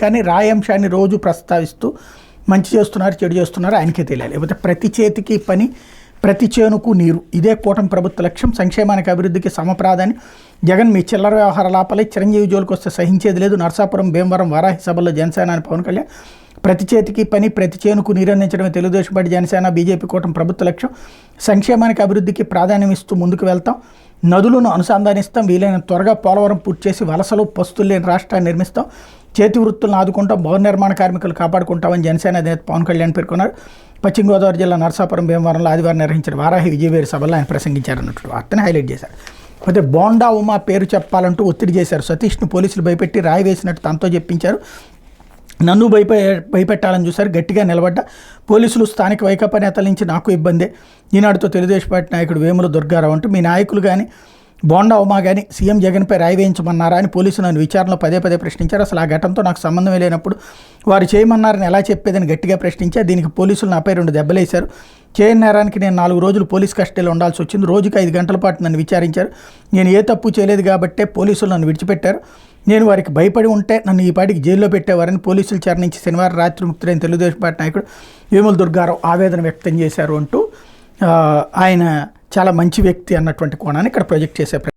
కానీ రాయాంశాన్ని రోజు ప్రస్తావిస్తూ మంచి చేస్తున్నారు చెడు చేస్తున్నారు ఆయనకే తెలియాలి. లేకపోతే ప్రతి చేతికి పని ప్రతి చేనుకు నీరు ఇదే కూటమి ప్రభుత్వ లక్ష్యం. సంక్షేమానికి అభివృద్ధికి సమప్రాధాన్యం. జగన్ మీ చిల్లర వ్యవహారాలపై చిరంజీవి జోలికి వస్తే సహించేది లేదు. నరసాపురం భీమవరం వారాహి సభల్లో జనసేన అని పవన్ కళ్యాణ్. ప్రతి చేతికి పని ప్రతి చేనుకు నీరు అందించడమే తెలుగుదేశం పార్టీ జనసేన బీజేపీ కూటమి ప్రభుత్వ లక్ష్యం. సంక్షేమానికి అభివృద్ధికి ప్రాధాన్యం ఇస్తూ ముందుకు వెళ్తాం. నదులను అనుసంధానిస్తాం. వీలైన త్వరగా పోలవరం పూర్తి చేసి వలసలు పస్తులు లేని రాష్ట్రాన్ని నిర్మిస్తాం. చేతి వృత్తులను ఆదుకుంటాం. భవన నిర్మాణ కార్మికులు కాపాడుకుంటామని జనసేన అధినేత పవన్ కళ్యాణ్ పేర్కొన్నారు. పశ్చిమ గోదావరి జిల్లా నరసాపురం భీమవరంలో ఆదివారం నిర్వహించిన వారాహి విజయవేరి సభలో ఆయన ప్రసంగించారన్నట్టు వార్తను హైలైట్ చేశారు. అయితే బోండా ఉమా పేరు చెప్పాలంటూ ఒత్తిడి చేశారు. సతీష్ను పోలీసులు భయపెట్టి రాయి వేసినట్టు తనతో చెప్పించారు. నన్ను భయపెట్టాలని చూశారు. గట్టిగా నిలబడ్డ పోలీసులు స్థానిక వైకాపా నేతల నుంచి నాకు ఇబ్బందే. ఈనాడుతో తెలుగుదేశం పార్టీ నాయకుడు వేముల దుర్గారావు అంటూ మీ నాయకులు కానీ బోండా ఉమా కానీ సీఎం జగన్పై రాయి వేయించమన్నారా అని పోలీసులు నన్ను విచారణలో పదే ప్రశ్నించారు. అసలు ఆ ఘటనతో నాకు సంబంధమే లేనప్పుడు వారు చేయమన్నారని ఎలా చెప్పేదని గట్టిగా ప్రశ్నించారు. దీనికి పోలీసులు నాపై 2 దెబ్బలేశారు. చేయని నేరానికి నేను 4 రోజులు పోలీస్ కస్టడీలో ఉండాల్సి వచ్చింది. రోజుకి 5 గంటల పాటు నన్ను విచారించారు. నేను ఏ తప్పు చేయలేదు కాబట్టే పోలీసులు నన్ను విడిచిపెట్టారు. నేను వారికి భయపడి ఉంటే నన్ను ఈ పాటికి జైల్లో పెట్టేవారని పోలీసులు చేర్నించి శనివారం రాత్రి ముక్తులైన తెలుగుదేశం పార్టీ నాయకుడు వేముల దుర్గారావు ఆవేదన వ్యక్తం చేశారు అంటూ ఆయన చాలా మంచి వ్యక్తి అన్నటువంటి కోణాన్ని ఇక్కడ ప్రొజెక్ట్ చేసే